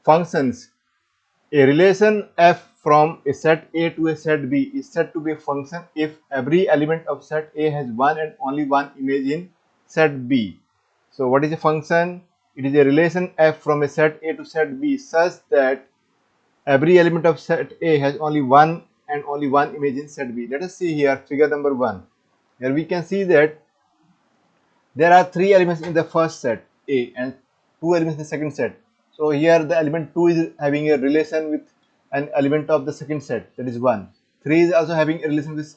functions. A relation f from a set A to a set B is said to be a function if every element of set A has one and only one image in set B. So what is a function? It is a relation f from a set A to set B such that every element of set A has only one and only one image in set B. Let us see here figure number 1. Here we can see that there are three elements in the first set A and two elements in the second set. So here the element 2 is having a relation with an element of the second set, that is 1. 3 is also having a relation with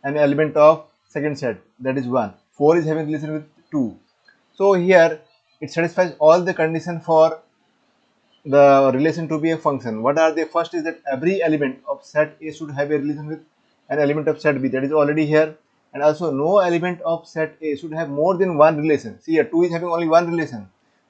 an element of second set, that is 1. 4 is having a relation with 2. So here it satisfies all the conditions for the relation to be a function. What are they? First is that every element of set A should have a relation with an element of set B, that is already here, and also no element of set A should have more than one relation. See here, 2 is having only one relation,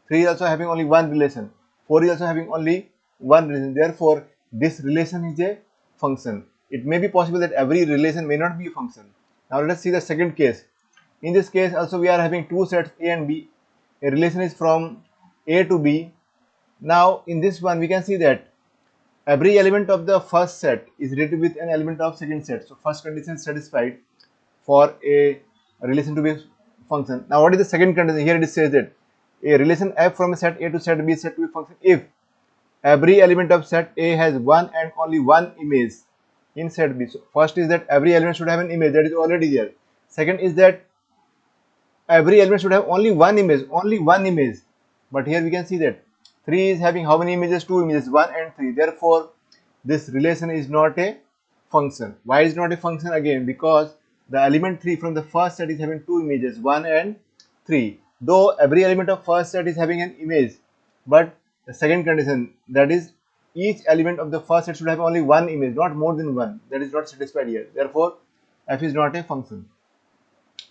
3 is also having only one relation, 4 is also having only one relation. Therefore this relation is a function. It may be possible that every relation may not be a function. Now let us see the second case. In this case also we are having two sets A and B. A relation is from A to B. Now in this one we can see that every element of the first set is related with an element of second set. So first condition is satisfied for a relation to be a function. Now what is the second condition? Here it says that a relation f from a set A to set B is said to be a function if every element of set A has one and only one image in set B. So first is that every element should have an image, that is already there. Second is that every element should have only one image, but here we can see that 3 is having how many images? 2 images, 1 and 3. Therefore this relation is not a function. Why is not a function? Again, because the element 3 from the first set is having two images, 1 and 3. Though every element of first set is having an image, but the second condition, that is each element of the first set should have only one image, not more than one, that is not satisfied here. Therefore f is not a function.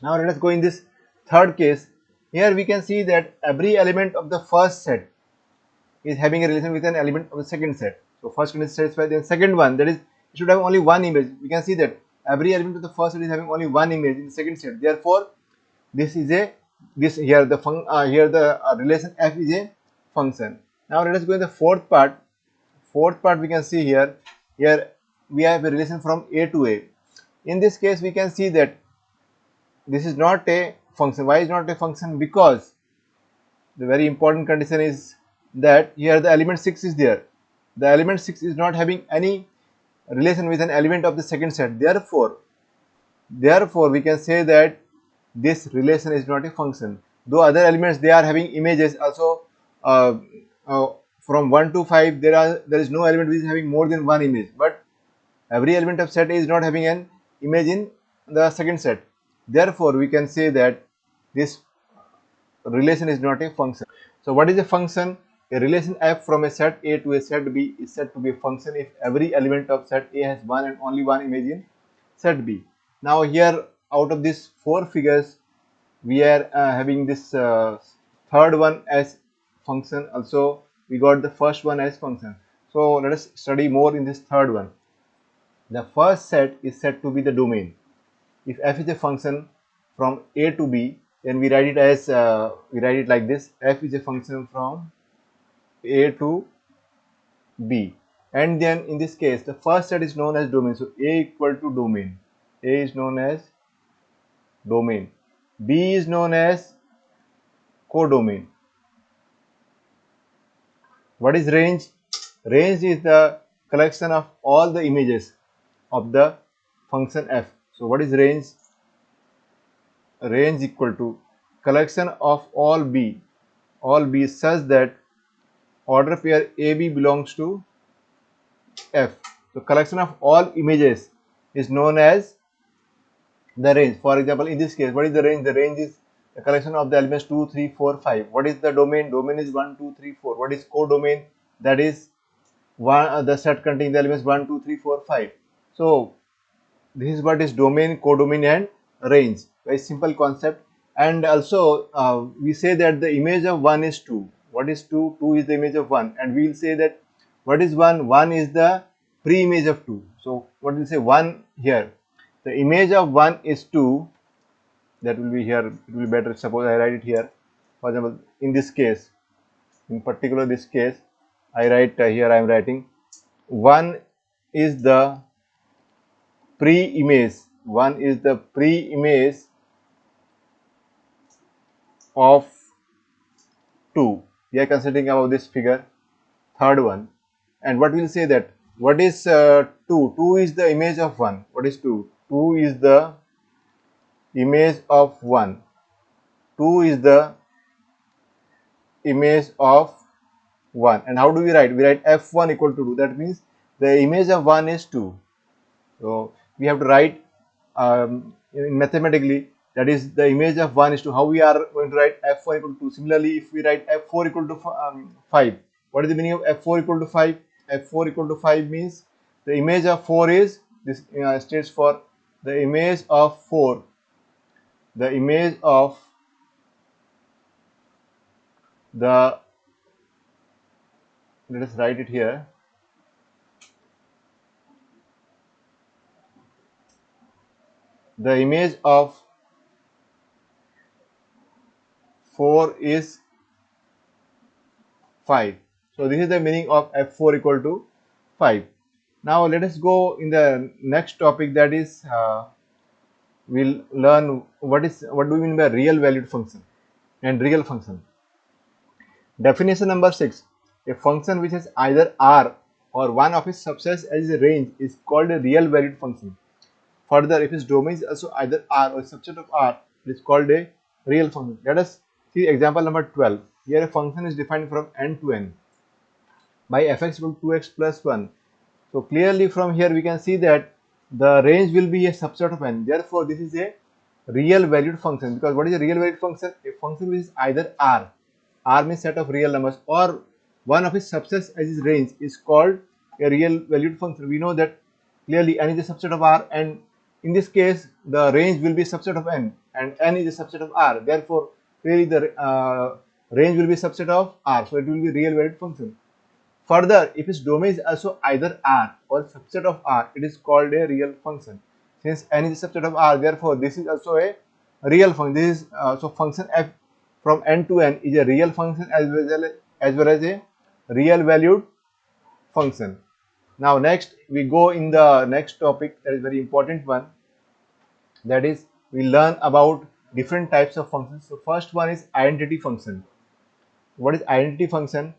Now let us go in this third case. Here we can see that every element of the first set is having a relation with an element of the second set. So first one is satisfied. Then second one, that is it should have only one image. We can see that every element of the first set is having only one image in the second set. Therefore this is a here the relation f is a function. Now let us go in the fourth part. Fourth part we can see here we have a relation from A to A. In this case we can see that this is not a function. Why is not a function? Because the very important condition is that here the element 6 is there. The element 6 is not having any relation with an element of the second set. Therefore we can say that this relation is not a function. Though other elements they are having images also, uh, from 1 to 5 there is no element which is having more than one image, but every element of set A is not having an image in the second set. Therefore we can say that this relation is not a function. So what is a function? A relation f from a set A to a set B is said to be a function if every element of set A has one and only one image in set B. Now here out of these four figures we are having this third one as function. Also we got the first one as function. So let us study more in this third one. The first set is said to be the domain. If f is a function from A to B, then we write it like this: f is a function from A to B, and then in this case the first set is known as domain. So A equal to domain. A is known as domain. B is known as codomain. What is range? Range is the collection of all the images of the function f. So what is range? Range equal to collection of all B such that order pair AB belongs to F. So collection of all images is known as the range. For example, in this case, what is the range? The range is the collection of the elements 2, 3, 4, 5. What is the domain? Domain is 1, 2, 3, 4. What is codomain? That is the set containing the elements 1, 2, 3, 4, 5. So this is what is domain, codomain and range. Very simple concept. And also we say that the image of 1 is 2. What is 2? 2 is the image of 1. And we will say that what is 1? 1 is the pre-image of 2. So what will say 1 here? The image of 1 is 2. That will be here. It will be better. Suppose I write it here. For example, in this case, in particular this case, I write here I am writing 1 is the pre-image. 1 is the pre-image of 2. We are considering about this figure, third one. And what will say that what is 2? 2 is the image of 1. What is 2? 2 is the image of 1. 2 is the image of 1. And how do we write? We write f1 equal to 2. That means the image of 1 is 2. So we have to write in mathematically, that is the image of 1 is 2. How we are going to write f1 equal to 2? Similarly, if we write f4 equal to 5, what is the meaning of f4 equal to 5? f4 equal to 5 means the image of 4 is this, states for the image of 4. The image of the, let us write it here. The image of 4 is 5. So this is the meaning of f4 equal to 5. Now let us go in the next topic, that is we'll learn what do we mean by real valued function and real function. Definition number 6. A function which has either r or one of its subsets as a range is called a real valued function. Further, if its domain is also either r or a subset of r, it is called a real function. Let us see example number 12. Here a function is defined from n to n by fx equal to 2x plus 1. So clearly from here we can see that the range will be a subset of n. Therefore, this is a real valued function. Because what is a real valued function? A function which is either r, r means set of real numbers, or one of its subsets as its range is called a real valued function. We know that clearly n is a subset of r, and in this case the range will be a subset of n, and n is a subset of r. Therefore, clearly the range will be a subset of r. So it will be real valued function. Further, if its domain is also either R or subset of R, it is called a real function. Since n is a subset of R, therefore this is also a real function. This is so function f from n to n is a real function as well as a real valued function. Now next we go in the next topic, that is very important one. That is we learn about different types of functions. So first one is identity function. What is identity function?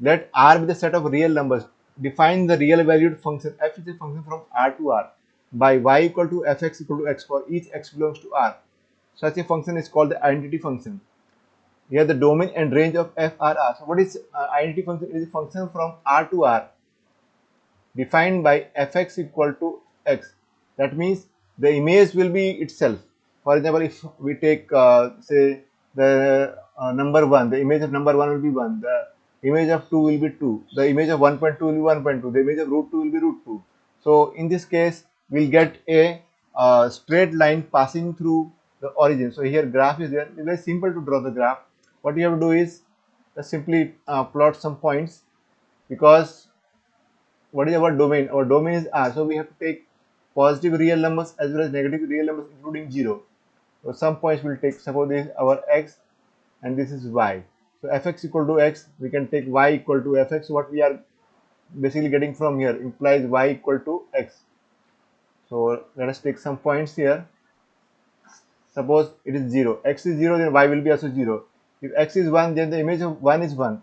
Let R be the set of real numbers. Define the real valued function f is a function from R to R by y equal to fx equal to x for each x belongs to R. Such a function is called the identity function. Here the domain and range of f are R. So what is identity function? It is a function from R to R defined by fx equal to x. That means the image will be itself. For example, if we take say the number 1, the image of number 1 will be 1, the image of 2 will be 2, the image of 1.2 will be 1.2, the image of root 2 will be root 2. So in this case we'll get a straight line passing through the origin. So here graph is there. It's very simple to draw the graph. What you have to do is just simply plot some points, because what is our domain? Our domain is R. So we have to take positive real numbers as well as negative real numbers including 0. So some points will take, suppose this is our x and this is y. So fx equal to x, we can take y equal to fx. What we are basically getting from here implies y equal to x. So let us take some points here. Suppose it is 0. X is 0, then y will be also 0. If x is 1, then the image of 1 is 1.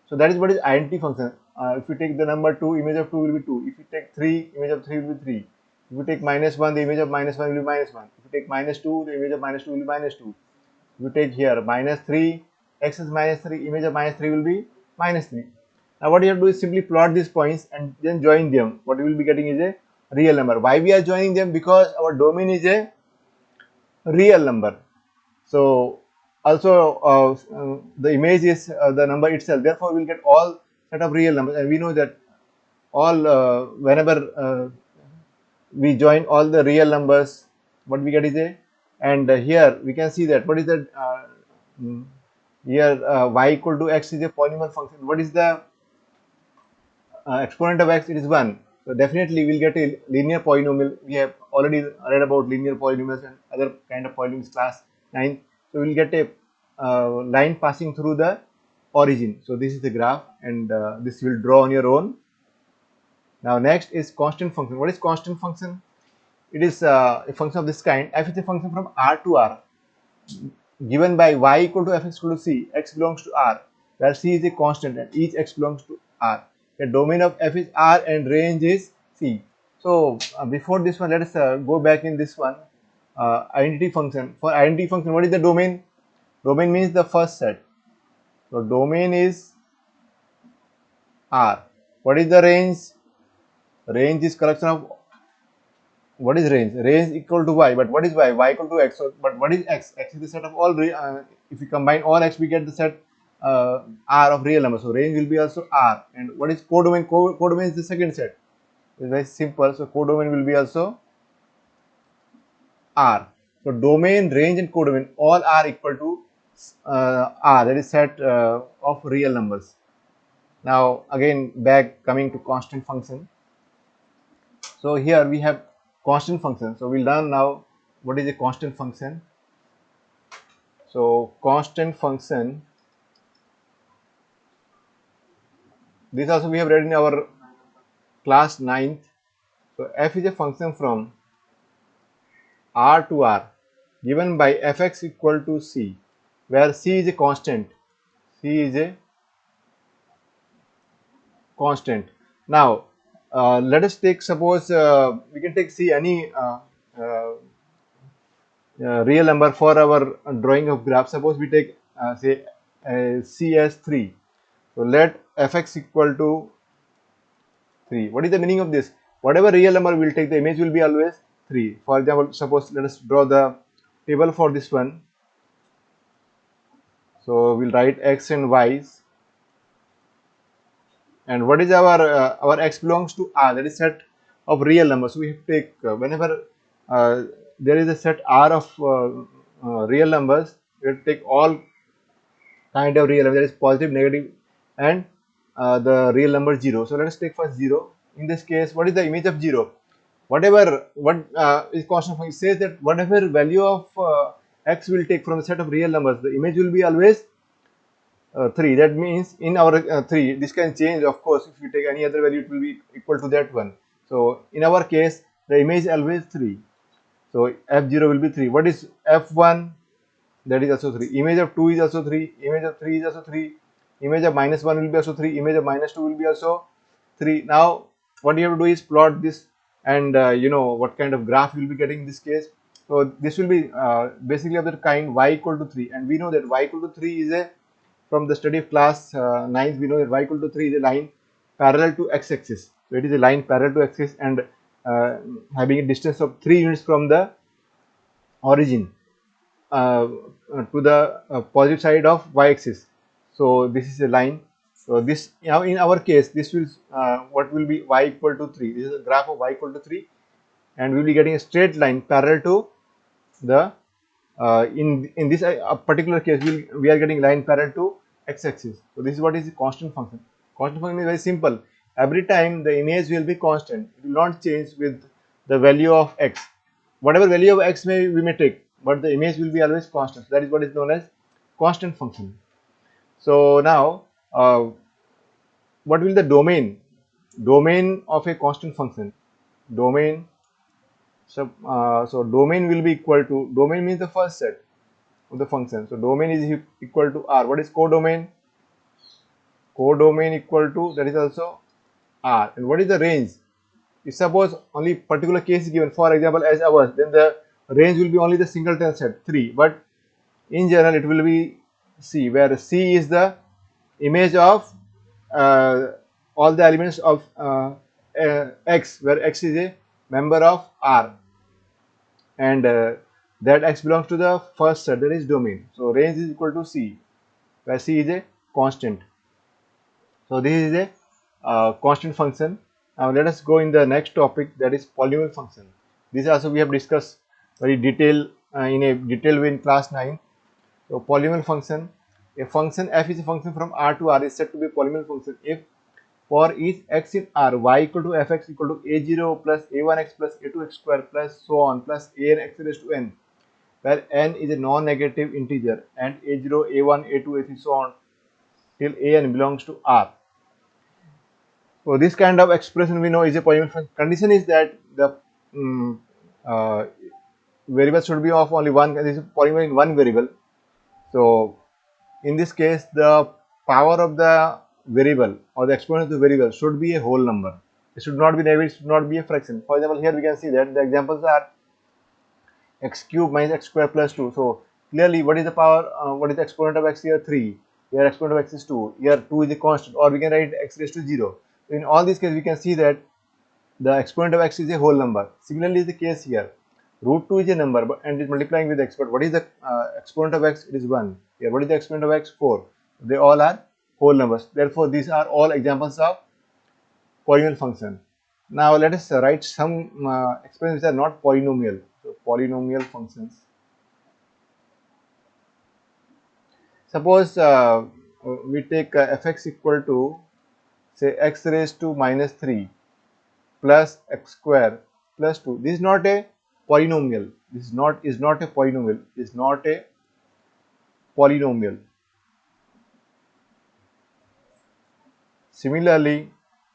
So that is what is identity function. If you take the number 2, image of 2 will be 2. If you take 3, image of 3 will be 3. If you take minus 1, the image of minus 1 will be minus 1. If you take minus 2, the image of minus 2 will be minus 2. If you take here minus 3, x is minus 3, image of minus 3 will be minus 3. Now what you have to do is simply plot these points and then join them. What you will be getting is a real number. Why we are joining them? Because our domain is a real number. So also the image is the number itself. Therefore, we will get all set of real numbers, and we know that all whenever we join all the real numbers, what we get is a, and here we can see that what is the here y equal to x is a polynomial function. What is the exponent of x? It is 1. So definitely we will get a linear polynomial. We have already read about linear polynomials and other kind of polynomials class 9. So we will get a line passing through the origin. So this is the graph, and this you will draw on your own. Now next is constant function. What is constant function? It is a function of this kind. F is a function from R to R, given by y equal to fx equal to c. X belongs to R, where c is a constant and each x belongs to R. The domain of f is R and range is c. So before this one, let us go back in this one. Identity function. For identity function, what is the domain? Domain means the first set. So domain is R. What is the range? Range is collection of, what is range? Range equal to y, but what is y? Y equal to x. So, but what is x? X is the set of all. If we combine all x, we get the set R of real numbers. So range will be also R. And what is codomain? Codomain is the second set. It's very simple. So codomain will be also R. So domain, range, and codomain all are equal to R. That is set of real numbers. Now again back coming to constant function. So here we have constant function. So we'll learn now what is a constant function. So constant function, this also we have read in our class 9th. So f is a function from R to R given by fx equal to c, where c is a constant. C is a constant. Now let us take, suppose we can take c any uh, real number for our drawing of graph. Suppose we take say c as 3. So let fx equal to 3. What is the meaning of this? Whatever real number we will take, the image will be always 3. For example, suppose let us draw the table for this one. So we'll write x and y's. And what is our x belongs to R, that is set of real numbers. So we have to take whenever there is a set R of real numbers, we have to take all kind of real numbers, that is positive, negative, and the real number 0. So let us take first 0. In this case, what is the image of 0? Whatever what is constant function says that whatever value of x will take from the set of real numbers, the image will be always 3. That means in our 3, this can change, of course. If you take any other value, it will be equal to that one. So in our case, the image is always 3. So f0 will be 3. What is f1? That is also 3. Image of 2 is also 3. Image of 3 is also 3. Image of -1 will be also 3. Image of -2 will be also 3. Now what you have to do is plot this, and you know what kind of graph you will be getting in this case. So this will be basically of the kind y equal to 3, and we know that y equal to 3 is a, from the study of class 9th, we know that y equal to 3 is a line parallel to x-axis. So it is a line parallel to x-axis and having a distance of 3 units from the origin to the positive side of y-axis. So this is a line. So this, now in our case, this will what will be y equal to 3. This is a graph of y equal to 3, and we will be getting a straight line parallel to the in this particular case we are getting line parallel to x-axis. So this is what is the constant function. Constant function is very simple. Every time the image will be constant, it will not change with the value of x. Whatever value of x we may take, but the image will be always constant. That is what is known as constant function. So now what will the domain of a constant function? Domain, so domain will be equal to, domain means the first set of the function. So domain is equal to R. What is codomain? Codomain equal to, that is also R. And what is the range? If suppose only particular case is given, for example as ours, then the range will be only the singleton set 3. But in general it will be C, where C is the image of all the elements of X, where X is a member of R, and that X belongs to the first set, that is domain. So range is equal to C, where C is a constant. So this is a constant function. Now let us go in the next topic, that is polynomial function. This also we have discussed very detailed in a detailed way in class 9. So polynomial function, a function f is a function from R to R is said to be a polynomial function if for each x in R, y equal to fx equal to a0 plus a1x plus a2x square plus so on plus an x raised to n, where n is a non-negative integer and a0, a1, a2, a3 so on till a n belongs to R. So this kind of expression we know is a polynomial function. Condition is that the um, uh, variable should be of only one. This is polynomial in one variable. So in this case, the power of the variable or the exponent of the variable should be a whole number. It should not be negative. It should not be a fraction. For example, here we can see that the examples are x cube minus x square plus 2. So clearly, what is the power? What is the exponent of x here? 3. Here exponent of x is 2. Here 2 is a constant, or we can write x raised to 0. In all these cases, we can see that the exponent of x is a whole number. Similarly, is the case here. Root 2 is a number and it is multiplying with x. But what is the exponent of x? It is 1. Here, what is the exponent of x? 4. They all are whole numbers. Therefore, these are all examples of polynomial function. Now, let us write some expressions which are not polynomial. So, polynomial functions. Suppose we take fx equal to say x raised to minus 3 plus x square plus 2. This is not a polynomial. This is not a polynomial. Is not a polynomial. Similarly,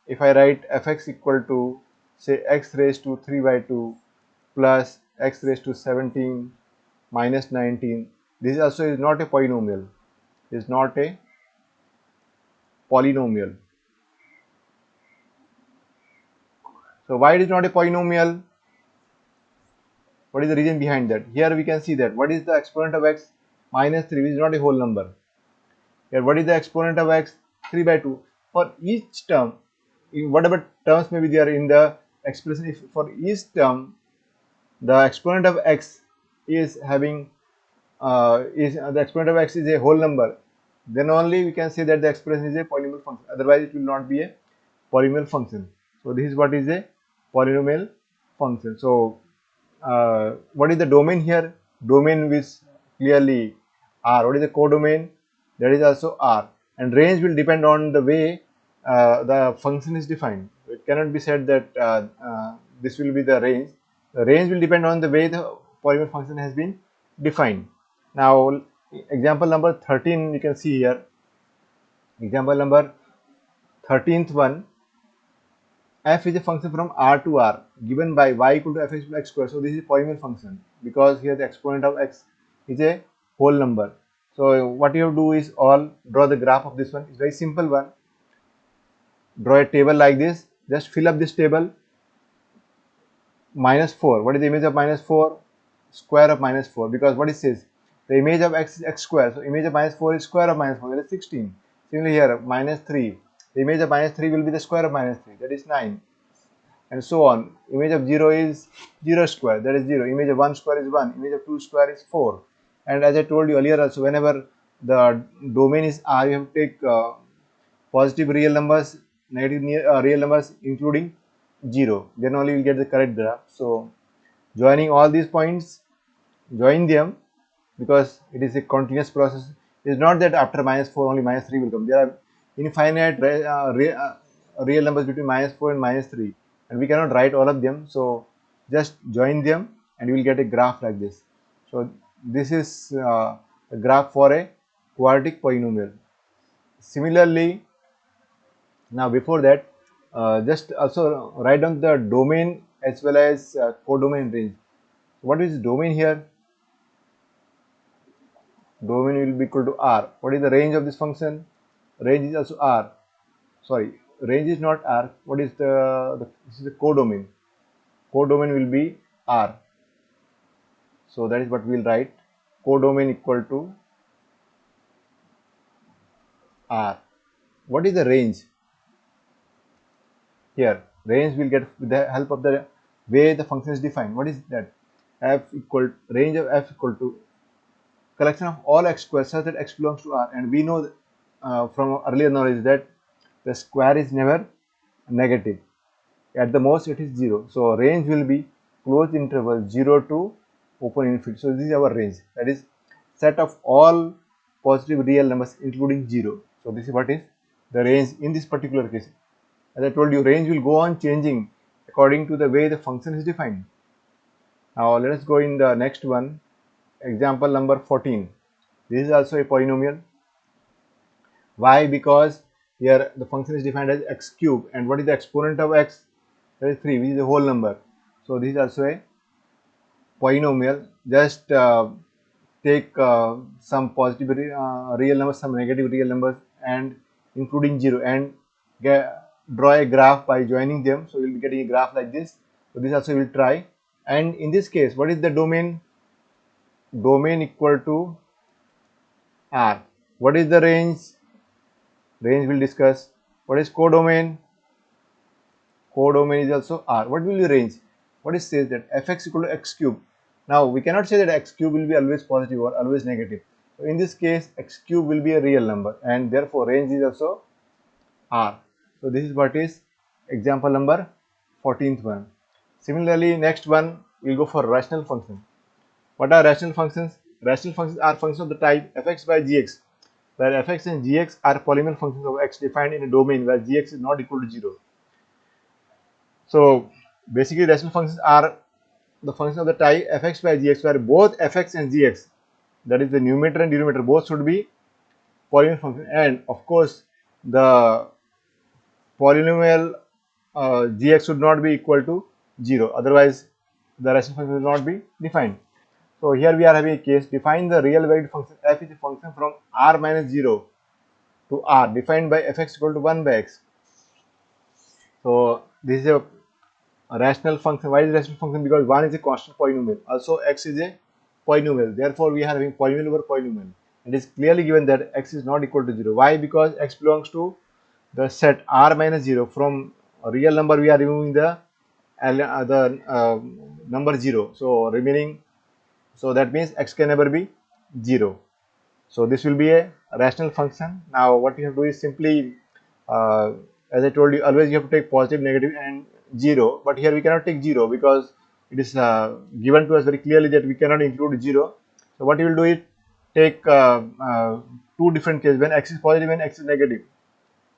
if I write fx equal to say x raised to 3 by 2 plus x raised to 17 minus 19, this also is not a polynomial. Is not a polynomial. So why it is not a polynomial? What is the reason behind that? Here we can see that what is the exponent of x? Minus 3, which is not a whole number. Here what is the exponent of x? 3 by 2. For each term, whatever terms may be there in the expression, if for each term the exponent of x is having the exponent of x is a whole number, then only we can say that the expression is a polynomial function. Otherwise, it will not be a polynomial function. So this is what is a polynomial function. So what is the domain here? Domain is clearly R. What is the codomain? That is also R. And range will depend on the way the function is defined. It cannot be said that this will be the range. The range will depend on the way the polynomial function has been defined. Now, example number 13 you can see here. Example number 13th one. F is a function from R to R given by y equal to fx plus x square. So this is a polynomial function because here the exponent of x is a whole number. So what you have to do is all draw the graph of this one. It's very simple one. Draw a table like this. Just fill up this table. Minus 4. What is the image of minus 4? Square of minus 4. Because what it says? The image of x is x square. So image of minus 4 is square of minus 4. That is 16. Similarly here minus 3. The image of minus 3 will be the square of minus 3. That is 9. And so on. Image of 0 is 0 square, that is 0. Image of 1 square is 1. Image of 2 square is 4. And as I told you earlier also, whenever the domain is R, you have to take positive real numbers, negative real numbers including 0. Then only you will get the correct graph. So joining all these points, join them because it is a continuous process. It is not that after minus 4 only minus 3 will come. There are infinite real numbers between minus 4 and minus 3. And we cannot write all of them, so just join them and you will get a graph like this. So this is a graph for a quadratic polynomial. Similarly, now before that, just also write down the domain as well as codomain range. What is domain here? Domain will be equal to R. What is the range of this function? Range is also R. Sorry, range is not R. What is this is the codomain. Codomain will be R. So that is what we will write. Codomain equal to R. What is the range? Here, range will get with the help of the way the function is defined. What is that? Range of f equal to collection of all x squares such that x belongs to R. And we know from earlier knowledge that the square is never negative. At the most it is 0. So range will be closed interval 0 to open infinity. So this is our range. That is set of all positive real numbers including 0. So this is what is the range in this particular case. As I told you, range will go on changing according to the way the function is defined. Now let us go in the next one. Example number 14. This is also a polynomial. Why? Because here the function is defined as x cube, and what is the exponent of x? That is 3, which is a whole number. So this is also a polynomial. Just take some positive real numbers, some negative real numbers, and including 0, and draw a graph by joining them. So you will be getting a graph like this. So this also we will try. And in this case, what is the domain? Domain equal to R. What is the range? Range we'll discuss. What is codomain? Codomain is also R. What will be range? What is says that fx equal to x cube. Now we cannot say that x cube will be always positive or always negative. So in this case, x cube will be a real number, and therefore range is also R. So this is what is example number 14th one. Similarly, next one we'll go for rational function. What are rational functions? Rational functions are functions of the type fx by gx, where fx and gx are polynomial functions of x defined in a domain where gx is not equal to 0. So basically, rational functions are the function of the type fx by gx, where both fx and gx, that is the numerator and denominator, both should be polynomial function, and of course the polynomial gx should not be equal to 0, otherwise the rational function will not be defined. So here we are having a case: define the real valued function f is a function from r minus 0 to r defined by fx equal to 1 by x. So this is a rational function. Why is it rational function? Because 1 is a constant polynomial, also x is a polynomial, therefore we are having polynomial over polynomial. It is clearly given that x is not equal to 0. Why? Because x belongs to the set r minus 0. From a real number we are removing the number 0, so remaining, so that means x can never be 0. So this will be a rational function. Now what you have to do is simply, as I told you, always you have to take positive, negative, and 0. But here we cannot take 0 because it is given to us very clearly that we cannot include 0. So what you will do is take two different cases, when x is positive and x is negative,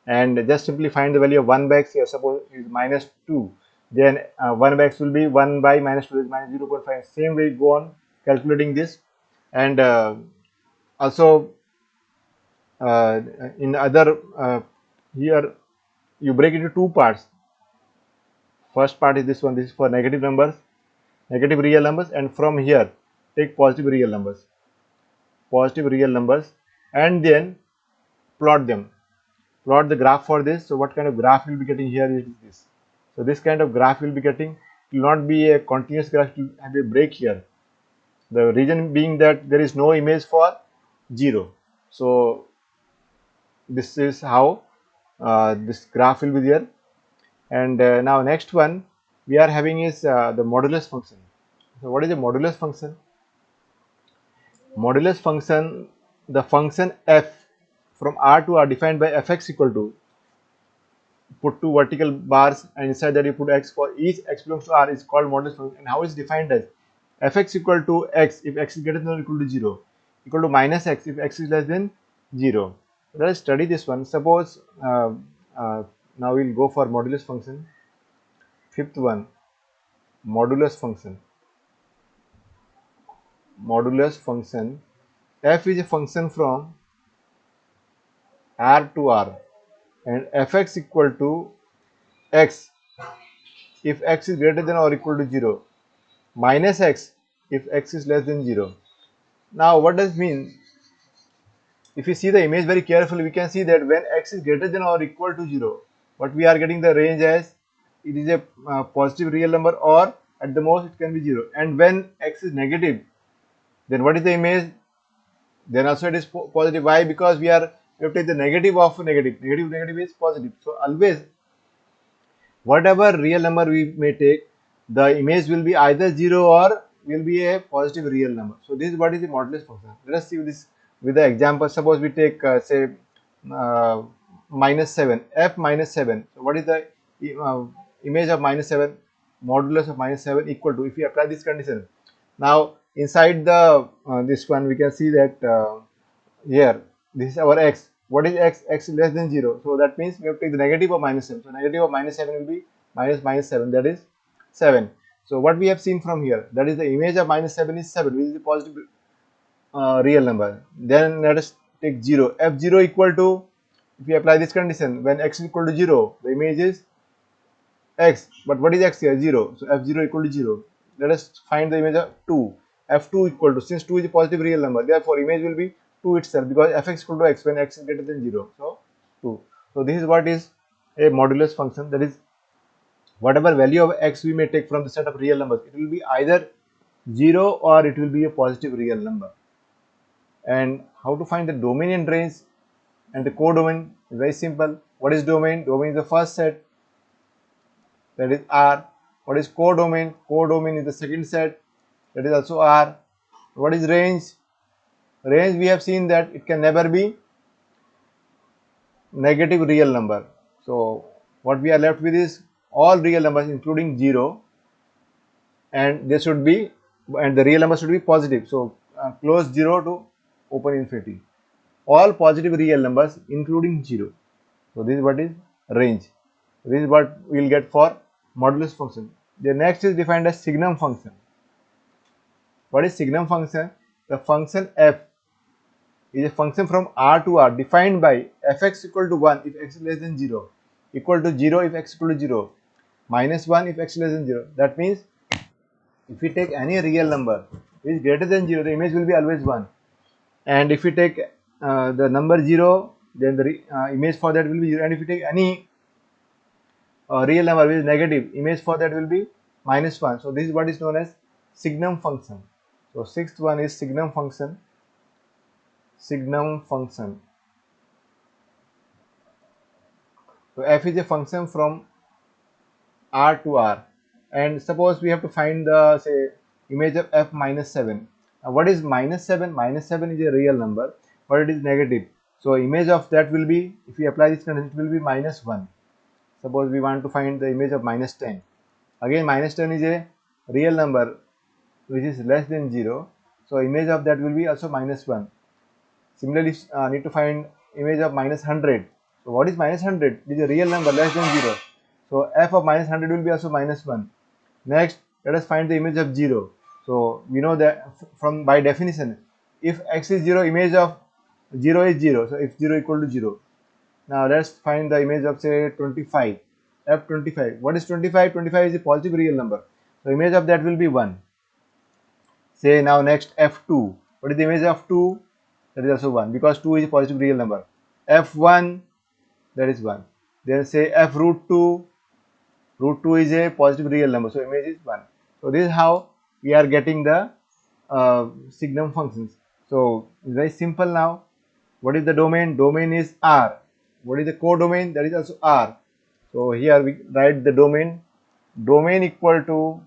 and just simply find the value of 1 by x. Here suppose is minus 2, then 1 by x will be 1 by minus 2 is minus 0.5. Same way go on calculating this, and also in other here you break it into two parts. First part is this one. This is for negative numbers, negative real numbers, and from here take positive real numbers, and then plot them. Plot the graph for this. So what kind of graph you'll be getting here is this. So this kind of graph you'll be getting. It will not be a continuous graph. It will have a break here. The reason being that there is no image for 0. So this is how this graph will be there. And now next one we are having is the modulus function. So what is a modulus function? Modulus function, the function f from r to r defined by fx equal to, put two vertical bars and inside that you put x, for each x belongs to r, is called modulus function. And how is defined as fx equal to x if x is greater than or equal to 0, equal to minus x if x is less than 0. Let us study this one. Suppose now we will go for modulus function. Fifth one, modulus function. Modulus function, f is a function from r to r, and fx equal to x if x is greater than or equal to 0, minus x if x is less than 0. Now what does it mean? If you see the image very carefully, we can see that when x is greater than or equal to 0, what we are getting the range as, it is a positive real number, or at the most it can be 0. And when x is negative, then what is the image? Then also it is positive. Why? Because we have to take the negative of negative. Negative is positive. So always, whatever real number we may take, the image will be either 0 or will be a positive real number. So this is what is the modulus function. Let us see this with the example. Suppose we take say minus 7, f minus 7. So what is the image of minus 7? Modulus of minus 7 equal to, if we apply this condition, now inside the this one we can see that here this is our x. What is x? X is less than 0. So that means we have to take the negative of minus 7. So negative of minus 7 will be minus 7, that is 7. So what we have seen from here, that is the image of minus 7 is 7, which is a positive real number. Then let us take 0. F0 equal to if we apply this condition, when x is equal to 0, the image is x. But what is x here? 0. So f0 equal to 0. Let us find the image of 2. f2 equal to, since 2 is a positive real number, therefore image will be 2 itself, because fx equal to x when x is greater than 0. So 2. So this is what is a modulus function, that is whatever value of x we may take from the set of real numbers, it will be either 0 or it will be a positive real number. And how to find the domain and range and the codomain is very simple. What is domain? Domain is the first set, that is R. What is codomain? Codomain is the second set, that is also R. What is range? Range, we have seen that it can never be negative real number. So what we are left with is all real numbers including 0, and they should be, and the real number should be positive. So close 0 to open infinity. All positive real numbers including 0. So this is what is range. This is what we will get for modulus function. The next is defined as signum function. What is signum function? The function f is a function from R to R defined by fx equal to 1 if x is less than 0, equal to 0 if x equal to 0, minus 1 if x is less than 0. That means if we take any real number which is greater than 0, the image will be always 1. And if we take the number 0, then the image for that will be 0. And if you take any real number which is negative, image for that will be minus 1. So this is what is known as signum function. So sixth one is signum function. Signum function. So f is a function from R to R, and suppose we have to find the, say, image of f minus 7. What is minus 7? Minus 7 is a real number, but it is negative. So image of that will be, if we apply this condition, it will be minus 1. Suppose we want to find the image of minus 10. Again, minus 10 is a real number which is less than 0. So image of that will be also minus 1. Similarly, need to find image of minus 100. So what is minus 100? It is a real number less than 0. So f of minus 100 will be also minus 1. Next, let us find the image of 0. So we know that from by definition, if x is 0, image of 0 is 0. So if 0 equal to 0. Now let's find the image of, say, 25. f25. What is 25? 25 is a positive real number. So image of that will be 1. Say now next f2. What is the image of 2? That is also 1, because 2 is a positive real number. f1, that is 1. Then say f root 2. Root 2 is a positive real number, so image is 1. So this is how we are getting the signum functions. So it's very simple now. What is the domain? Domain is R. What is the codomain? That is also R. So here we write the domain. Domain equal to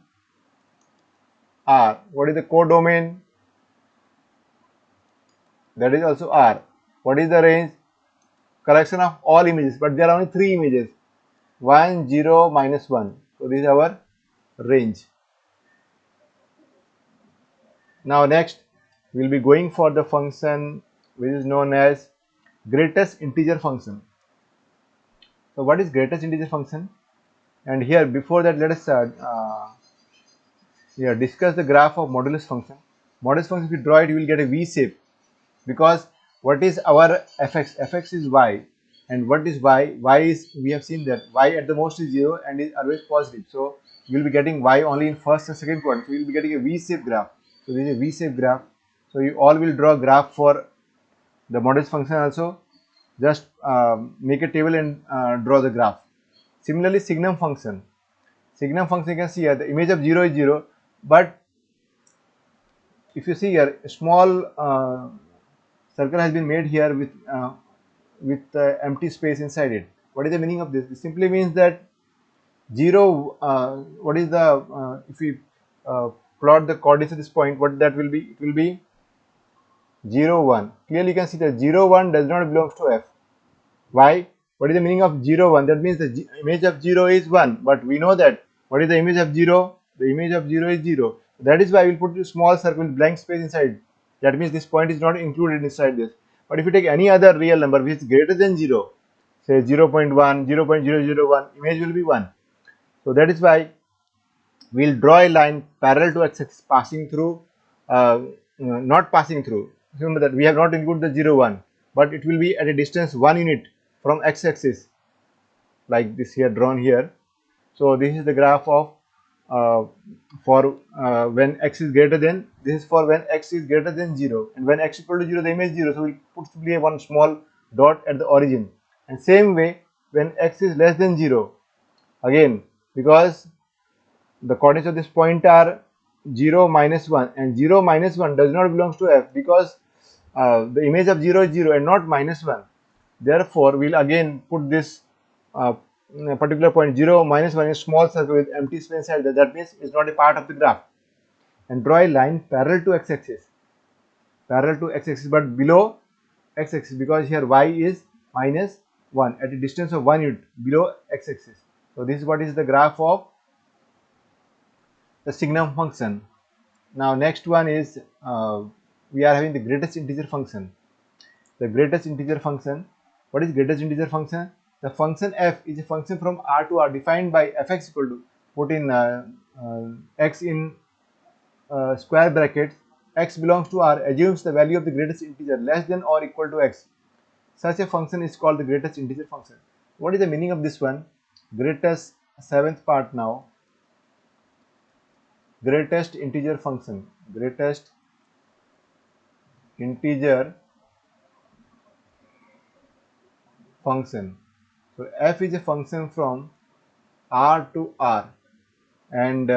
R. What is the codomain? That is also R. What is the range? Collection of all images, but there are only 3 images. 1, 0, minus 1. So this is our range. Now next we will be going for the function which is known as greatest integer function. So what is greatest integer function? And here, before that, let us discuss the graph of modulus function. Modulus function, if you draw it, you will get a V shape, because what is our fx? Fx is y, and what is y? Y is, we have seen that y at the most is 0 and is always positive. So you will be getting y only in first and second quadrant. So you will be getting a V shape graph. So this is a V shape graph. So you all will draw a graph for the modulus function also. Just make a table and draw the graph. Similarly, signum function. Signum function, you can see here the image of 0 is 0, but if you see here, a small circle has been made here with empty space inside it. What is the meaning of this? It simply means that 0, what is the, if we plot the coordinates at this point, what that will be? It will be 0, 1. Clearly you can see that 0, 1 does not belong to f. Why? What is the meaning of 0, 1? That means the image of 0 is 1, but we know that what is the image of 0? The image of 0 is 0. That is why we will put a small circle with blank space inside. That means this point is not included inside this. But if you take any other real number which is greater than 0, say 0 0.1, 0 0.001, image will be 1. So that is why we will draw a line parallel to x-axis passing through, not passing through. Remember that we have not included the 0, 1, but it will be at a distance 1 unit from x-axis, like this here, drawn here. So this is the graph of for when x is greater than, this is for when x is greater than 0, and when x equal to 0 the image is 0, so we put simply a one small dot at the origin. And same way when x is less than 0, again, because the coordinates of this point are 0, -1, and 0, -1 does not belongs to f, because the image of 0 is 0 and not -1. Therefore, we'll again put this uh, particular point 0, -1 is small circle with empty space inside that. That means it's not a part of the graph. And draw a line parallel to x-axis, but below x-axis, because here y is -1 at a distance of 1 unit below x-axis. So this is what is the graph of the signum function. Now next one is we are having the greatest integer function. The greatest integer function. What is greatest integer function? The function f is a function from R to R defined by fx equal to, put in x in square brackets, x belongs to R, assumes the value of the greatest integer less than or equal to x. Such a function is called the greatest integer function. What is the meaning of this one? Greatest, seventh part now. Greatest integer function. Greatest integer function. So f is a function from R to R, and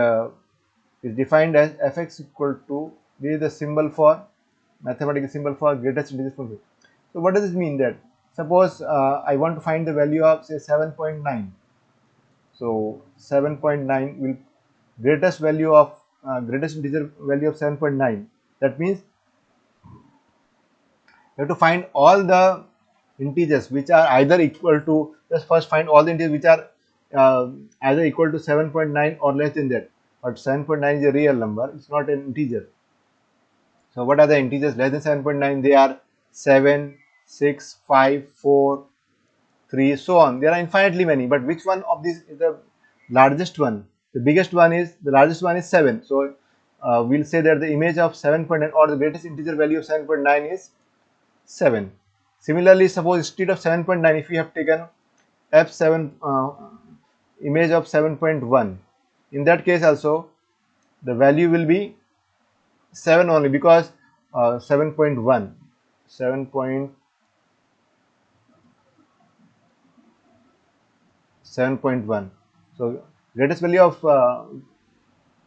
is defined as fx equal to, this is the symbol for, mathematical symbol for greatest integer function. So what does this mean? That suppose I want to find the value of say 7.9. So 7.9 will greatest value of greatest integer value of 7.9. That means you have to find all the integers which are either equal to, just first find all the integers which are either equal to 7.9 or less than that. But 7.9 is a real number, it's not an integer. So what are the integers less than 7.9? They are 7, 6, 5, 4, 3, so on. There are infinitely many, but which one of these is the largest one? The biggest one is, the largest one is 7. So we'll say that the image of 7.9 or the greatest integer value of 7.9 is 7. Similarly, suppose instead of 7.9, if we have taken f7 image of 7.1, in that case also the value will be 7 only, because 7.1, 7.1. So greatest value of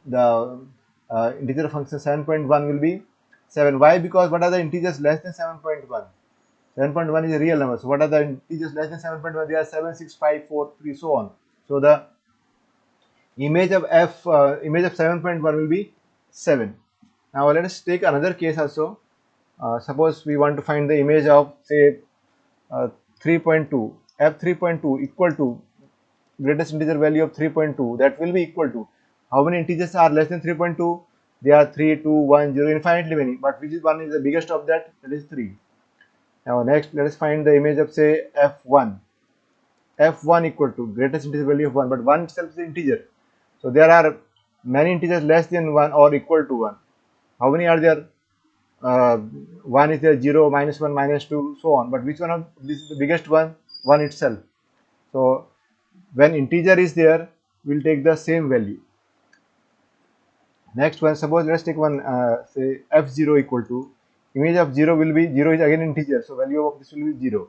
the integer function 7.1 will be 7. Why? Because what are the integers less than 7.1? 7.1 is a real number. So what are the integers less than 7.1? They are 7, 6, 5, 4, 3, so on. So the image of f image of 7.1 will be 7. Now let us take another case also. Suppose we want to find the image of say 3.2, f 3.2 equal to greatest integer value of 3.2, that will be equal to, how many integers are less than 3.2? They are 3, 2, 1, 0, infinitely many, but which is one is the biggest of that? That is 3. Now next let us find the image of say f1. f1 equal to greatest integer value of 1, but 1 itself is an integer. So there are many integers less than 1 or equal to 1. How many are there? 1 is there, 0, -1, -2, so on. But which one of this is the biggest one? 1 itself. So when integer is there, we'll take the same value. Next one, suppose let's take one say f0 equal to, image of 0 will be, 0 is again integer, so value of this will be 0.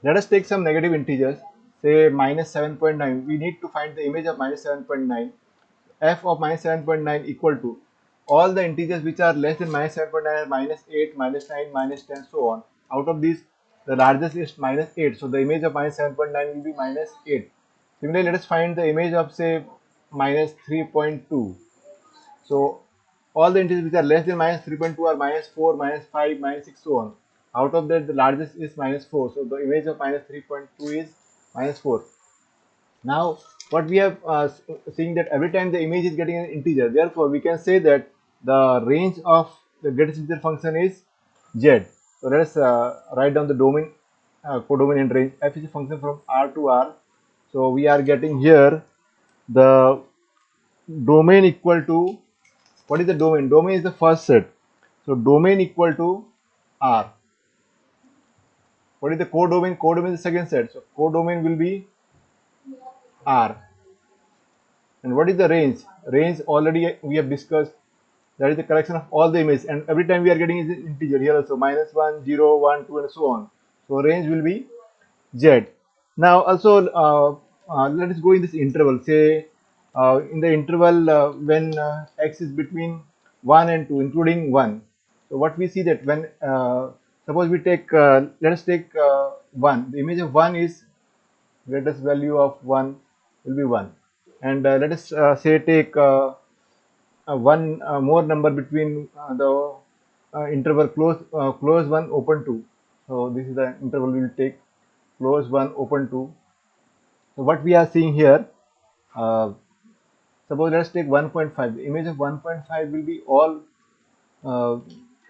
Let us take some negative integers, say -7.9. We need to find the image of -7.9. f of -7.9 equal to all the integers which are less than -7.9 are -8, -9, -10, so on. Out of these, the largest is -8. So the image of -7.9 will be -8. Similarly, let us find the image of say -3.2. So all the integers which are less than -3.2 are -4, -5, -6, so on. Out of that, the largest is -4. So the image of -3.2 is -4. Now what we have seeing that every time the image is getting an integer, therefore we can say that the range of the greatest integer function is z. So let us write down the domain, codomain and range. F is a function from R to R. So we are getting here the domain equal to, what is the domain? Domain is the first set. So domain equal to R. What is the codomain? Codomain is the second set. So codomain will be R. And what is the range? Range already we have discussed. That is the collection of all the images, and every time we are getting is an integer here also, -1, 0, 1, 2, and so on. So range will be Z. Now also let us go in this interval. Say in the interval when x is between 1 and 2, including 1. So what we see that when suppose we take let us take 1. The image of 1 is greatest value of 1 will be 1, and let us say take one more number between the interval close 1 open 2. So this is the interval we will take, close 1 open 2. So what we are seeing here, uh, suppose let's take 1.5. The image of 1.5 will be all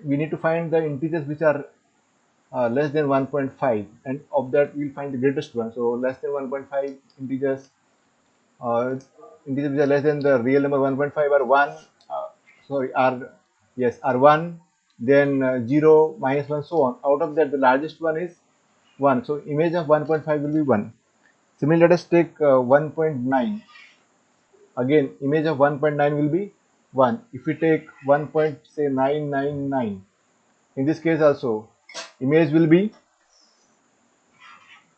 we need to find the integers which are less than 1.5, and of that we'll find the greatest one. So less than 1.5 integers, uh, integers which are less than the real number 1.5 are 1, sorry, are, yes, are 1, then 0, -1, so on. Out of that the largest one is 1. So image of 1.5 will be 1. Similarly, let us take 1.9. Again, image of 1.9 will be 1. If we take 1.999, in this case also, image will be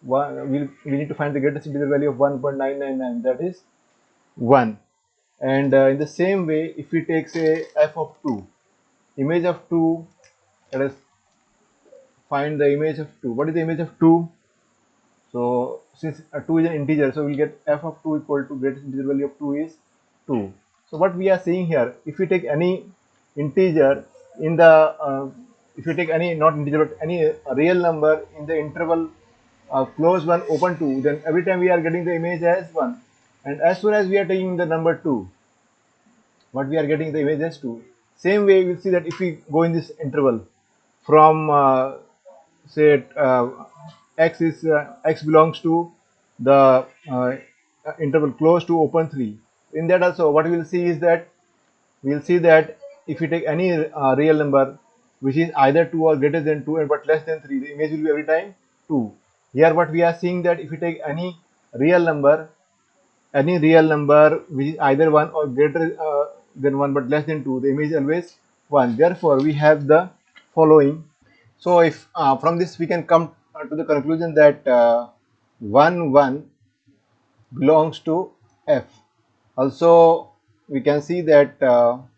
1. We need to find the greatest integer value of 1.999, that is 1. And in the same way, if we take say f of 2, image of 2, let us find the image of 2. What is the image of 2? So since 2 is an integer, so we'll get f of 2 equal to greatest integer value of 2 is 2. So what we are seeing here, if we take any integer in the if you take any, not integer but any real number in the interval close 1 open 2, then every time we are getting the image as 1, and as soon as we are taking the number 2, what we are getting the image as 2. Same way we'll see that if we go in this interval from say x belongs to the interval close to open 3. In that also what we will see is that we will see that if you take any real number which is either 2 or greater than 2 but less than 3, the image will be every time 2. Here what we are seeing that if you take any real number which is either 1 or greater than 1 but less than 2, the image is always 1. Therefore we have the following. So if from this we can come to the conclusion that 1 1 belongs to f. Also we can see that 2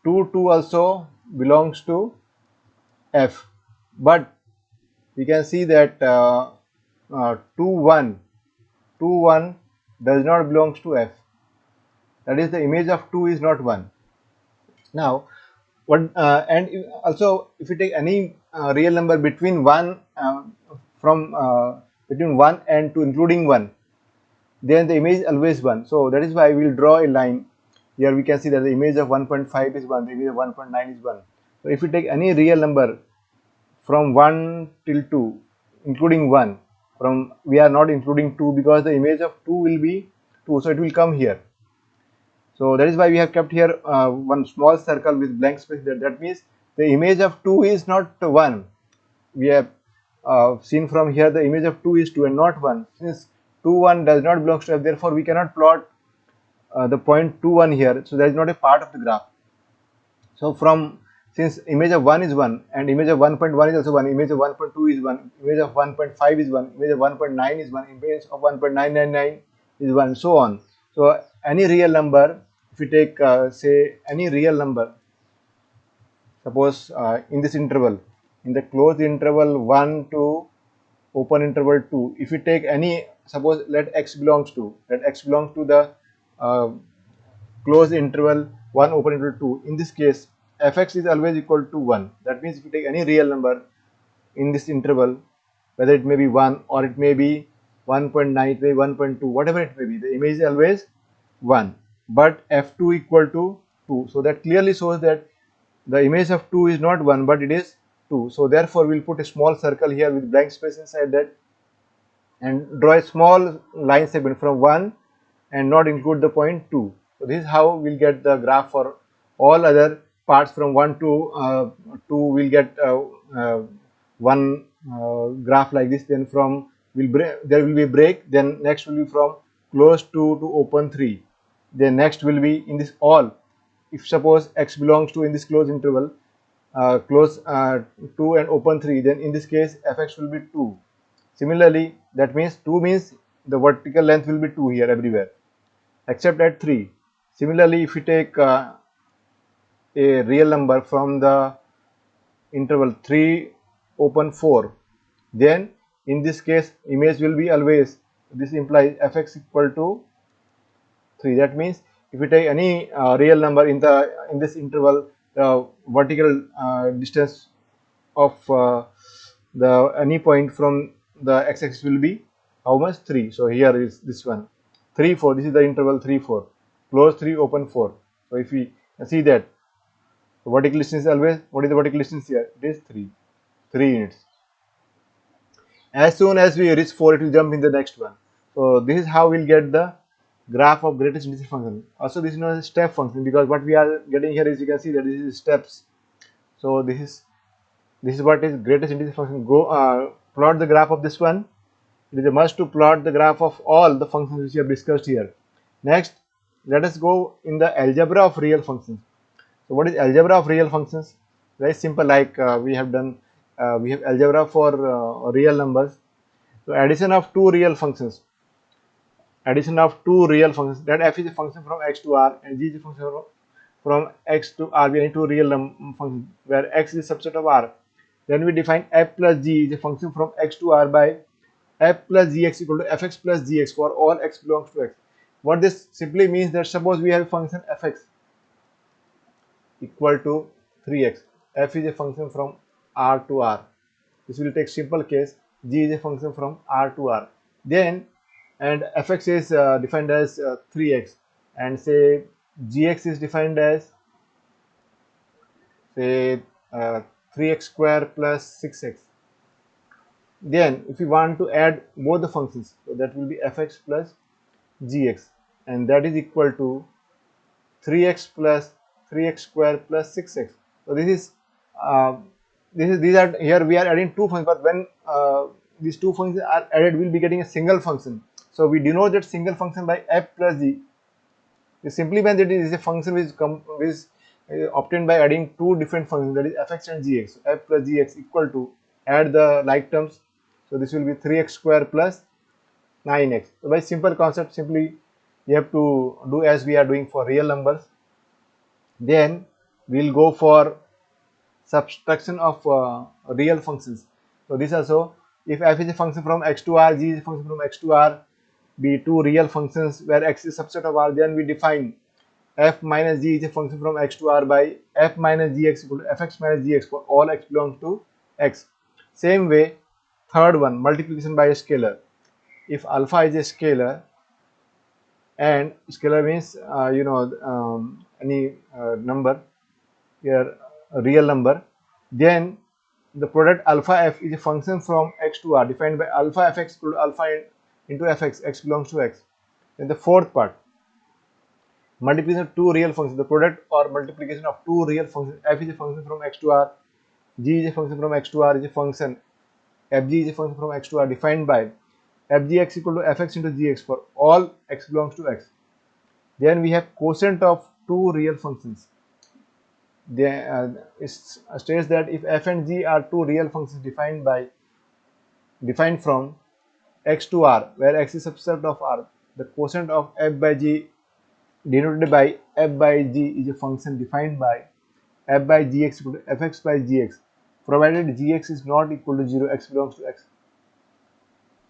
2 also belongs to f, but we can see that 2 1 does not belongs to f. That is, the image of 2 is not 1. Now what and also if you take any real number between 1 from between 1 and 2 including 1, then the image is always 1. So that is why we will draw a line. Here we can see that the image of 1.5 is 1, the image of 1.9 is 1. So if you take any real number from 1 till 2 including 1, from we are not including 2 because the image of 2 will be 2, so it will come here. So that is why we have kept here one small circle with blank space there. That means the image of 2 is not 1. We have seen from here the image of 2 is 2 and not 1. Since 2 1 does not belong to f, therefore we cannot plot the point 2 1 here. So that is not a part of the graph. So from, since image of 1 is 1 and image of 1.1 is also 1, image of 1.2 is 1, image of 1.5 is 1, image of 1.9 is 1, image of 1.999 is 1, so on. So any real number, if you take say any real number, suppose in this interval, in the closed interval 1 to open interval 2, if you take any, suppose let x belongs to the uh, closed interval 1 open interval 2, in this case fx is always equal to 1. That means if you take any real number in this interval, whether it may be 1 or it may be 1.9, it may be 1.2, whatever it may be, the image is always 1, but f2 equal to 2. So that clearly shows that the image of 2 is not 1 but it is 2. So therefore we will put a small circle here with blank space inside that and draw a small line segment from 1 and not include the point 2. So this is how we'll get the graph for all other parts from 1 to 2. We'll get 1 graph like this, then from will break, there will be a break, then next will be from close to open 3, then next will be in this all. If suppose x belongs to in this closed interval, close 2 and open 3, then in this case fx will be 2. Similarly, that means 2 means the vertical length will be 2 here everywhere except at 3. Similarly, if we take a real number from the interval 3 open 4, then in this case image will be always, this implies fx equal to 3. That means if we take any real number in this interval, the vertical distance of the any point from the x-axis will be how much? 3. So here is this one 3 4. This is the interval 3 4, close 3 open 4. So if we see that the vertical distance is always, what is the vertical distance here? It is 3 units. As soon as we reach 4, it will jump in the next one. So this is how we'll get the graph of greatest integer function. Also, this is known as step function, because what we are getting here is, you can see that this is steps. So this is what is greatest integer function. Go plot the graph of this one. It is a must to plot the graph of all the functions which we have discussed here. Next, let us go in the algebra of real functions. So what is algebra of real functions? Very simple, like we have done. We have algebra for real numbers. So addition of two real functions. That f is a function from x to r and g is a function from x to r. We need two real functions where x is a subset of r. Then we define f plus g is a function from x to r by f plus gx equal to fx plus gx for all x belongs to x. What this simply means, that suppose we have a function fx equal to 3x. F is a function from r to r. This will take simple case. G is a function from r to r. Then and fx is defined as 3x, and say gx is defined as say 3x square plus 6x. Then if we want to add both the functions, so that will be fx plus gx, and that is equal to 3x plus 3x square plus 6x. So these are, here we are adding two functions, but when these two functions are added, we will be getting a single function. So we denote that single function by f plus g. This simply means that it is a function which is obtained by adding two different functions, that is fx and gx. So f plus gx equal to, add the like terms, so this will be 3x square plus 9x. So by simple concept, simply you have to do as we are doing for real numbers. Then we will go for subtraction of real functions. So this also, if f is a function from x to r, g is a function from x to r, be two real functions where x is subset of r, then we define f minus g is a function from x to r by f minus gx equal to fx minus gx for all x belongs to x. Same way, third one, multiplication by a scalar. If alpha is a scalar, and scalar means any number here, a real number, then the product alpha f is a function from x to r defined by alpha fx equal to alpha into fx, x belongs to x. Then the fourth part, multiplication of two real functions, the product or multiplication of two real functions. F is a function from x to r, g is a function from x to r, is a function, fg is a function from x to r defined by fgx equal to fx into gx for all x belongs to x. Then we have quotient of two real functions. It states that if f and g are two real functions defined from x to r, where x is subset of r, the quotient of f by g denoted by f by g is a function defined by f by gx equal to fx by gx, provided gx is not equal to 0, x belongs to x.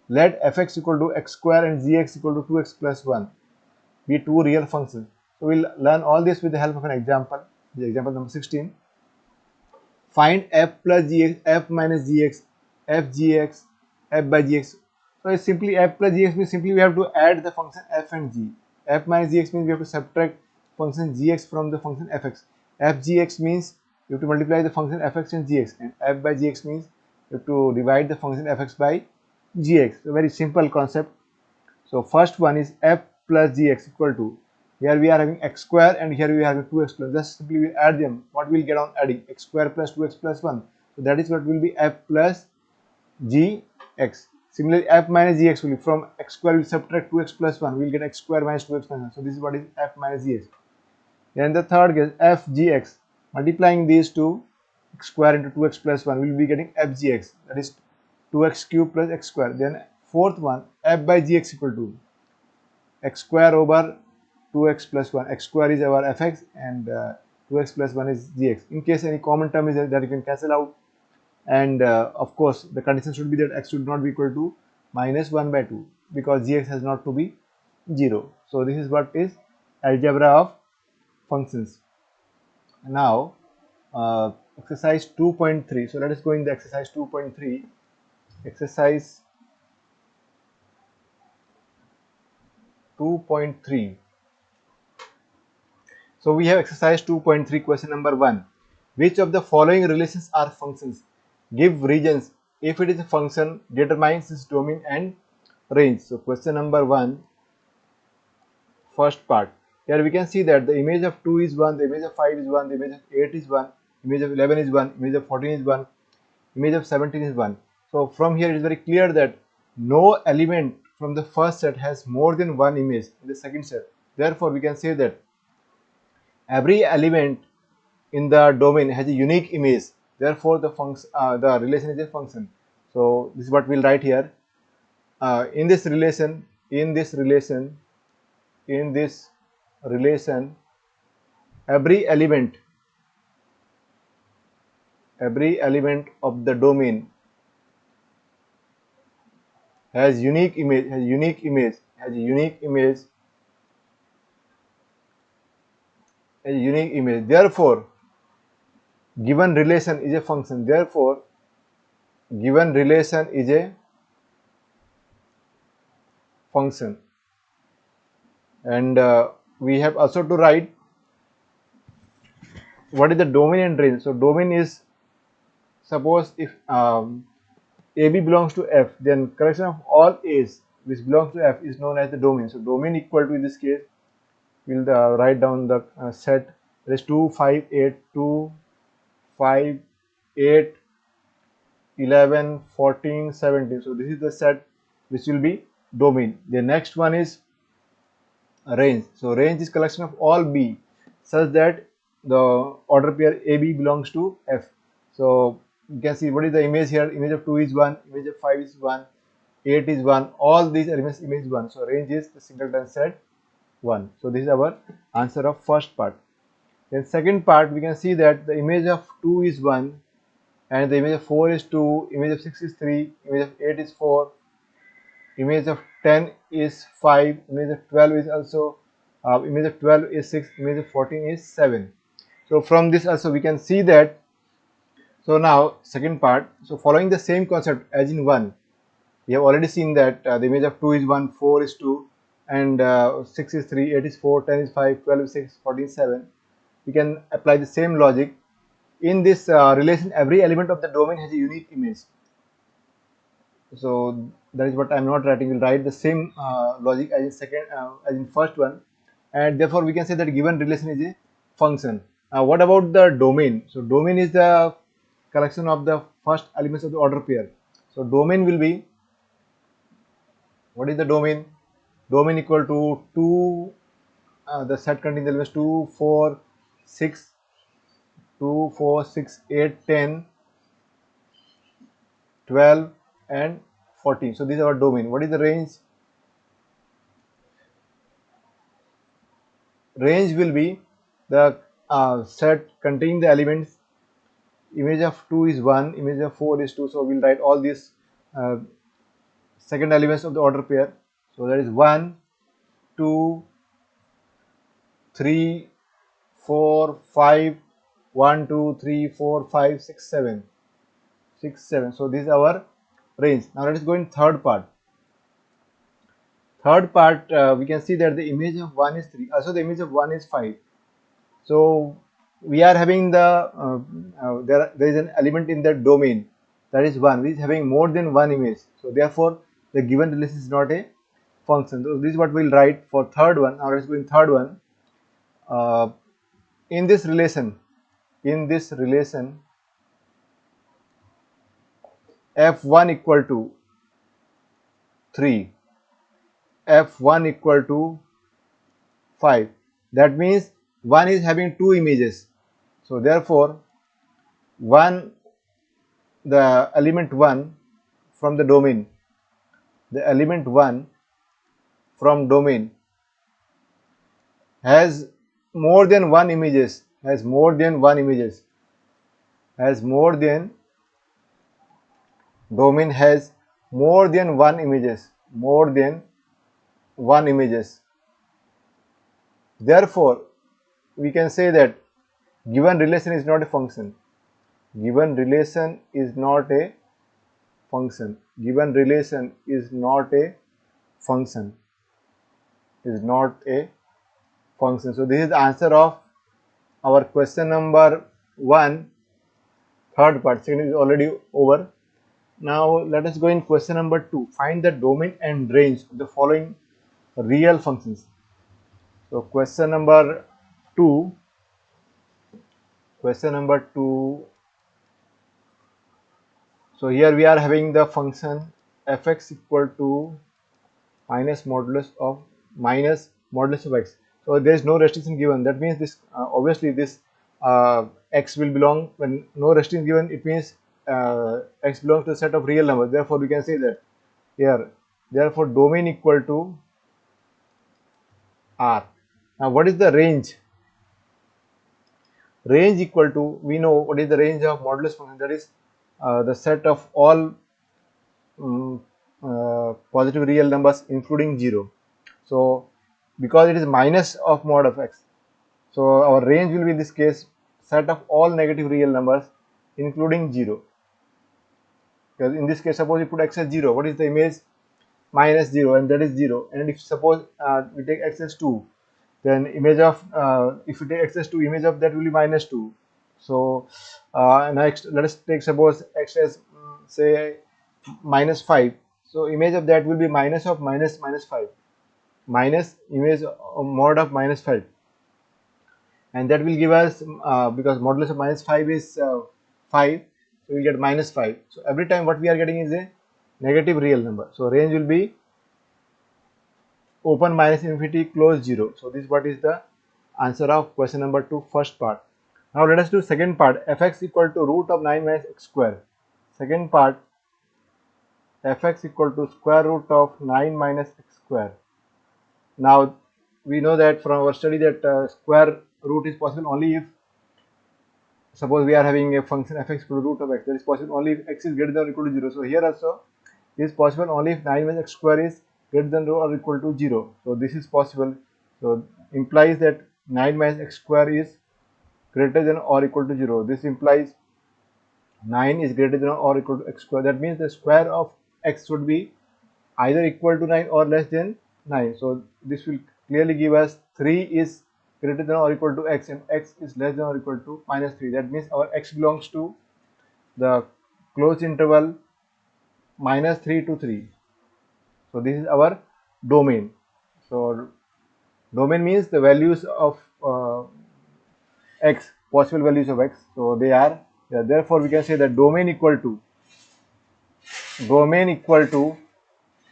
Let fx equal to x square and gx equal to 2x plus 1 be two real functions. So we'll learn all this with the help of an example. The example number 16. Find f plus gx, f minus gx, f gx, f by gx. So it's simply f plus gx means simply we have to add the function f and g. F minus gx means we have to subtract function gx from the function fx. F gx means you have to multiply the function fx and gx, and f by gx means you have to divide the function fx by gx. So very simple concept. So first one is f plus gx equal to, here we are having x square and here we are having 2x plus, just simply we add them. What will get on adding? X square plus 2x plus 1. So that is what will be f plus gx. Similarly, f minus gx will be from x square, we subtract 2x plus 1, we will get x square minus 2x plus 1. So this is what is f minus gx. Then the third case, f gx, multiplying these two, x square into 2x plus 1, we will be getting f gx, that is 2x cube plus x square. Then fourth one, f by gx equal to x square over 2x plus 1. X square is our fx and 2x plus 1 is gx. In case any common term is there, that you can cancel out. And of course, the condition should be that x should not be equal to minus 1 by 2 because gx has not to be 0. So this is what is algebra of functions. Now exercise 2.3. So let us go in the exercise 2.3. Exercise 2.3. So we have exercise 2.3, question number 1. Which of the following relations are functions? Give regions. If it is a function, determines its domain and range. So question number 1, first part. Here we can see that the image of 2 is 1, the image of 5 is 1, the image of 8 is 1, image of 11 is 1, image of 14 is 1, image of 17 is 1. So from here it is very clear that no element from the first set has more than one image in the second set. Therefore we can say that every element in the domain has a unique image. Therefore the relation is a function. So this is what we'll write here. In this relation, every element of the domain has unique image. Therefore given relation is a function. Therefore given relation is a function. And we have also to write what is the domain and range. So domain is, suppose if AB belongs to F, then collection of all A's which belongs to F is known as the domain. So domain equal to, in this case, we'll write down the set, that is 2, 5, 8, 2, 5, 8, 11, 14, 17. So this is the set which will be domain. The next one is range. So range is collection of all B such that the order pair AB belongs to F. So you can see what is the image here. Image of 2 is 1, image of 5 is 1, 8 is 1, all these elements image 1. So range is the singleton set 1. So this is our answer of first part. Then second part, we can see that the image of 2 is 1 and the image of 4 is 2, image of 6 is 3, image of 8 is 4, image of 10 is 5, image of 12 is also image of 12 is 6, image of 14 is 7. So from this also we can see that. So now second part, so following the same concept as in 1, we have already seen that the image of 2 is 1, 4 is 2 and 6 is 3, 8 is 4, 10 is 5, 12 is 6, 14 is 7. We can apply the same logic. In this relation, every element of the domain has a unique image. So that is what I am not writing. We'll write the same logic as in first one, and therefore we can say that given relation is a function. Now what about the domain? So domain is the collection of the first elements of the order pair. So domain will be, what is the domain? Domain equal to 2, the set containing the elements 2, 4, 6, 2, 4, 6, 8, 10, 12 and 14. So this is our domain. What is the range? Range will be the set containing the elements. Image of 2 is 1, image of 4 is 2. So we'll write all these second elements of the order pair. So that is 1, 2, 3, 4, 5, 1, 2, 3, 4, 5, 6, 7. 6, 7. So this is our range. Now let us go in third part. Third part, we can see that the image of 1 is 3. Also the image of 1 is 5. So we are having the there is an element in that domain, that is 1, which is having more than one image. So therefore the given relation is not a function. So this is what we'll write for third one. Now let's go in third one. In this relation, f1 equal to 3, f1 equal to 5. That means 1 is having two images. So therefore 1, the element 1 from the domain, the element 1 from domain has more than one images, has more than one images, has more than, domain has more than one images, more than one images. Therefore we can say that given relation is not a function, given relation is not a function, given relation is not a function, is not a function. So this is the answer of our question number 1, third part. Second is already over. Now let us go in question number 2. Find the domain and range of the following real functions. So question number 2, question number 2. So here we are having the function fx equal to minus modulus of x. So there is no restriction given. That means this obviously this x will belong, when no restriction given, it means x belongs to a set of real numbers. Therefore we can say that here, therefore domain equal to R. Now what is the range? Range equal to, we know what is the range of modulus function, that is the set of all positive real numbers including 0. So because it is minus of mod of x, so our range will be in this case set of all negative real numbers including 0. Because in this case, suppose you put x as 0, what is the image? Minus 0, and that is 0. And if suppose we take x as 2, then image of if you take x as 2, image of that will be minus 2. So next let us take suppose x as say minus 5. So image of that will be minus of minus 5, minus image of mod of minus 5, and that will give us because modulus of minus 5 is 5, so we get minus 5. So every time what we are getting is a negative real number. So range will be open minus infinity, close 0. So this is what is the answer of question number 2, first part. Now let us do second part, fx equal to root of 9 minus x square. Second part, fx equal to square root of 9 minus x square. Now we know that from our study that square root is possible only if, suppose we are having a function fx equal to root of x, that is possible only if x is greater than or equal to 0. So here also is possible only if 9 minus x square is greater than or equal to 0. So this is possible. So implies that 9 minus x square is greater than or equal to 0. This implies 9 is greater than or equal to x square. That means the square of x should be either equal to 9 or less than 9. So this will clearly give us 3 is greater than or equal to x, and x is less than or equal to minus 3. That means our x belongs to the closed interval minus 3 to 3. So this is our domain. So domain means the values of x, possible values of x. So they are, therefore we can say that domain equal to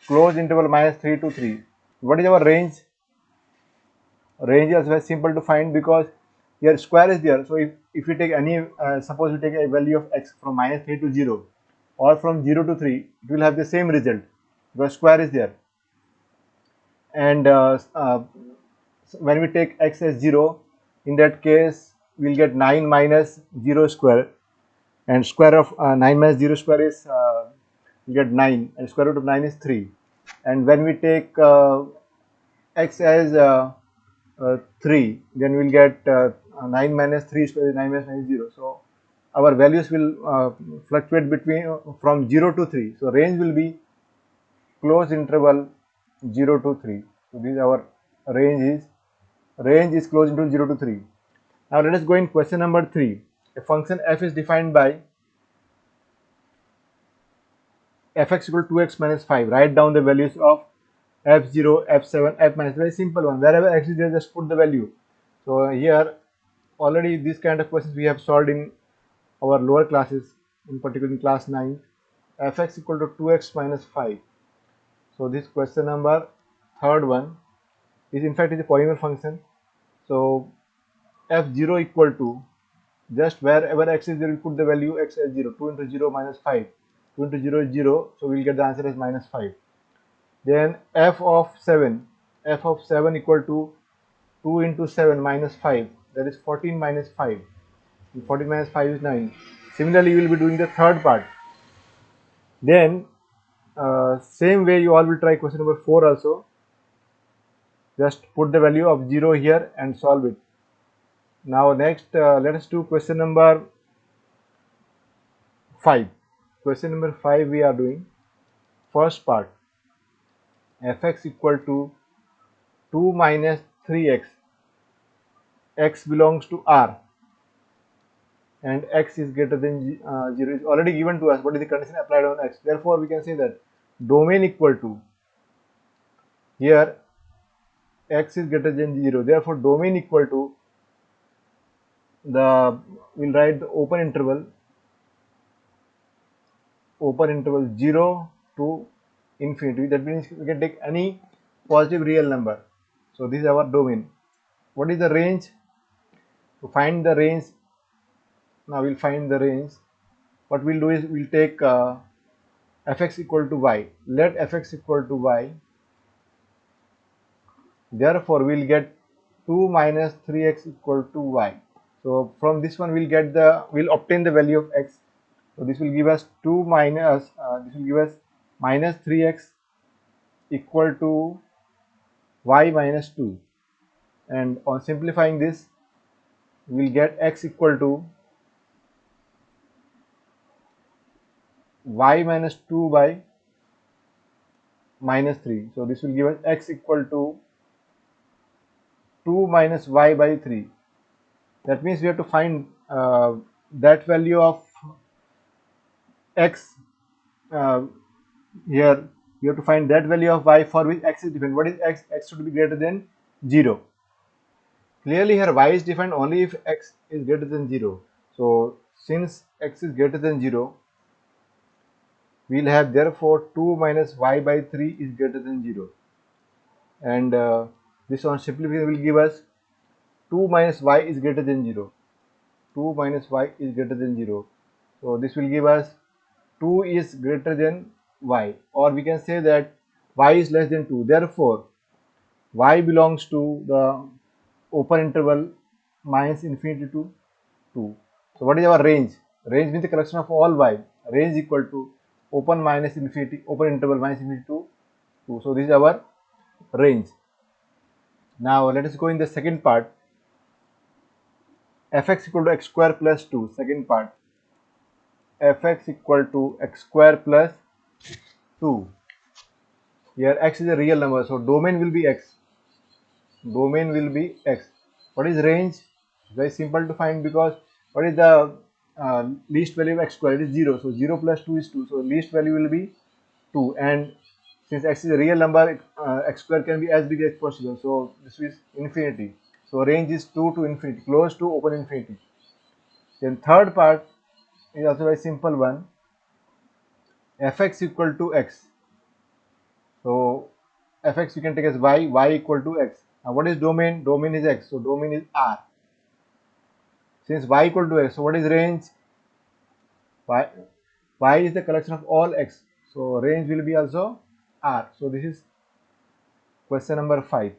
closed interval minus 3 to 3. What is our range? Range is very simple to find because here square is there. So if we take any suppose we take a value of x from minus 3 to 0 or from 0 to 3, it will have the same result because square is there. And when we take x as 0, in that case we will get 9 minus 0 square, and square of 9 minus 0 square is we get 9, and square root of 9 is 3. And when we take x as 3, then we will get 9 minus 3 square is 9 minus 9 is 0. So our values will fluctuate between from 0 to 3. So range will be closed interval 0 to 3. So this is our range is closed interval 0 to 3. Now let us go in question number 3. A function f is defined by fx equal to 2x minus 5. Write down the values of f0, f7, f minus. Very simple one. Wherever x is there, just put the value. So here already this kind of questions we have solved in our lower classes, in particular in class 9. fx equal to 2x minus 5. So this question number third one is in fact is a polynomial function. So f0 equal to, just wherever x is there, we put the value x as 0. 2 into 0 minus 5. 2 into 0 is 0, so we'll get the answer as minus 5. Then f of 7 equal to 2 into 7 minus 5, that is 14 minus 5. 14 minus 5 is 9. Similarly, you will be doing the third part. Then same way you all will try question number 4 also. Just put the value of 0 here and solve it. Now next let us do question number 5. Question number 5 we are doing first part. Fx equal to 2 minus 3x. X belongs to R and x is greater than 0 is already given to us. What is the condition applied on x? Therefore, we can say that domain equal to, here x is greater than 0. Therefore, domain equal to we'll write the open interval 0 to infinity. That means we can take any positive real number. So this is our domain. What is the range? To find the range, now we'll find the range. What we'll do is we'll take fx equal to y. Let fx equal to y. Therefore, we'll get 2 minus 3x equal to y. So from this one we'll obtain the value of x. So this will give us 2 minus this will give us minus 3x equal to y minus 2, and on simplifying this we'll get x equal to y minus 2 by minus 3. So this will give us x equal to 2 minus y by 3. That means we have to find that value of x. Here we have to find that value of y for which x is defined. What is x? X should be greater than 0. Clearly here y is defined only if x is greater than 0. So since x is greater than 0, we'll have therefore 2 minus y by 3 is greater than 0. And this one simplification will give us 2 minus y is greater than 0. 2 minus y is greater than 0. So this will give us 2 is greater than y, or we can say that y is less than 2. Therefore, y belongs to the open interval minus infinity to 2. So what is our range? Range means the collection of all y. Range equal to open minus infinity, open interval minus infinity to 2. So this is our range. Now let us go in the second part. Fx equal to x square plus 2. Second part. Fx equal to x square plus 2. Here x is a real number, so domain will be x. Domain will be x. What is range? Very simple to find, because what is the least value of x square? It is 0. So 0 plus 2 is 2. So least value will be 2. And since x is a real number, x square can be as big as possible. So this is infinity. So range is 2 to infinity, close to open infinity. Then third part is also a very simple one. Fx equal to x. So fx you can take as y equal to x. Now what is domain? Domain is x. So domain is R. Since y equal to x, so what is range? Y is the collection of all x. So range will be also R. So this is question number 5.